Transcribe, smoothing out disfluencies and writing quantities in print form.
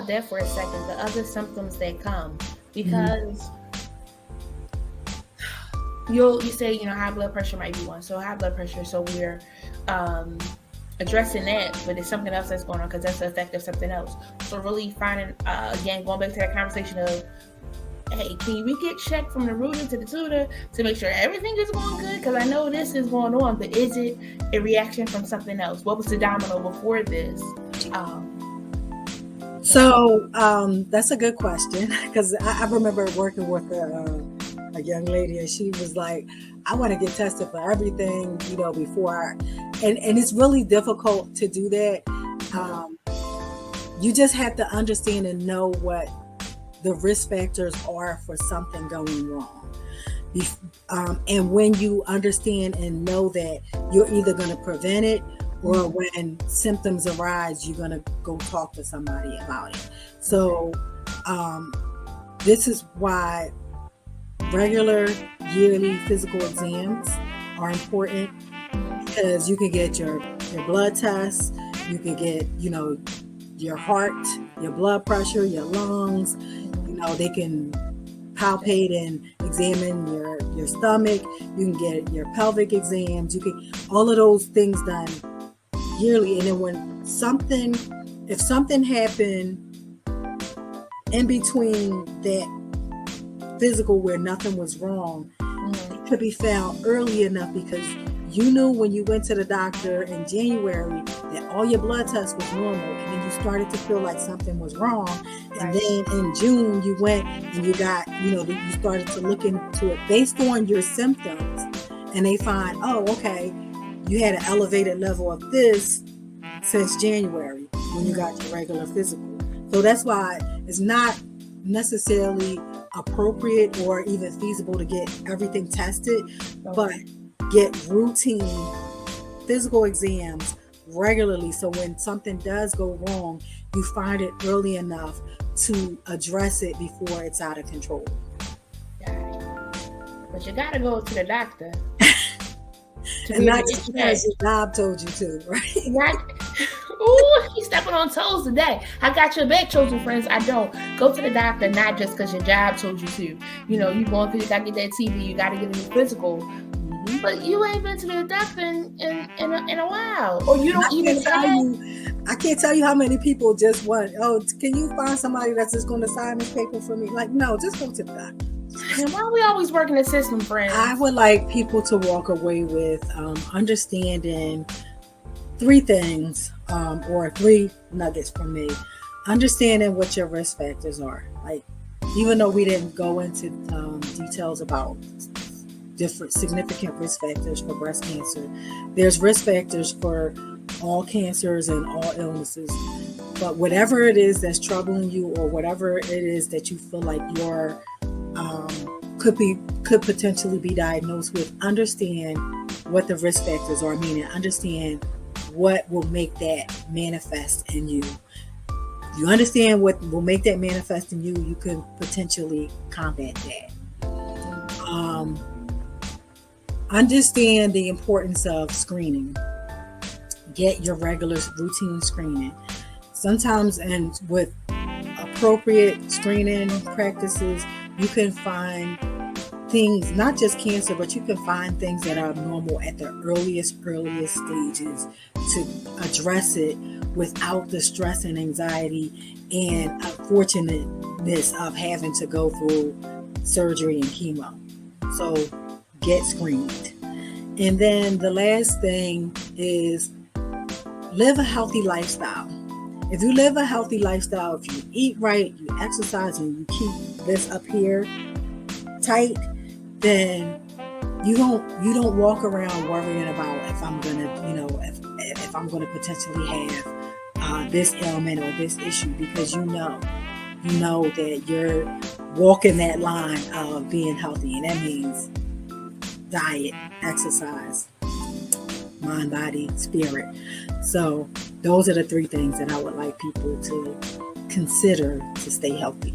that for a second, the other symptoms that come, because you say, high blood pressure might be one. So high blood pressure, so we're addressing that, but it's something else that's going on because that's the effect of something else. So really finding, again, going back to that conversation of, hey, can we get checked from the rooter to the tutor to make sure everything is going good? Because I know this is going on, but is it a reaction from something else? What was the domino before this? So that's a good question, because I remember working with a young lady, and she was like, I want to get tested for everything, before and it's really difficult to do that. You just have to understand and know what the risk factors are for something going wrong. And when you understand and know that, you're either going to prevent it, or when symptoms arise, you're going to go talk to somebody about it. So this is why regular yearly physical exams are important, because you can get your blood tests, you can get, your heart, your blood pressure, your lungs, they can palpate and examine your stomach, you can get your pelvic exams, you can all of those things done yearly. And then if something happened in between that physical where nothing was wrong, it could be found early enough, because you knew when you went to the doctor in January that all your blood tests was normal, and then you started to feel like something was wrong. And then in June you went and you got, you started to look into it based on your symptoms, and they find, oh, okay, you had an elevated level of this since January when you got your regular physical. So that's why it's not necessarily appropriate or even feasible to get everything tested, but get routine physical exams regularly, so when something does go wrong, you find it early enough to address it before it's out of control. But you gotta go to the doctor. And not just because your job told you to, right? Ooh, he's stepping on toes today. I got your back, Chozen friends. I don't. Go to the doctor, not just because your job told you to. You going because you got to get that TV, you got to get a new physical. But you ain't been to the doctor in a while. Or you don't even I can't tell you how many people just want, can you find somebody that's just going to sign this paper for me? Like, no, just go to the doctor. And why are we always working the system, friends? I would like people to walk away with understanding three things, or three nuggets from me. Understanding what your risk factors are. Like, even though we didn't go into details about different significant risk factors for breast cancer, there's risk factors for all cancers and all illnesses. But whatever it is that's troubling you, or whatever it is that you feel like you're could potentially be diagnosed with, understand what the risk factors are, meaning understand what will make that manifest in you. If you understand what will make that manifest in you, you can potentially combat that. Understand the importance of screening. Get your regular routine screening. Sometimes, and with appropriate screening practices, you can find things, not just cancer, but you can find things that are normal at the earliest stages to address it without the stress and anxiety and unfortunateness of having to go through surgery and chemo. So get screened. And then the last thing is live a healthy lifestyle. If you live a healthy lifestyle, if you eat right, you exercise, and you keep this up here tight, then you don't walk around worrying about if I'm gonna, if I'm gonna potentially have this ailment or this issue, because you know that you're walking that line of being healthy, and that means diet, exercise, mind, body, spirit. So those are the three things that I would like people to consider to stay healthy.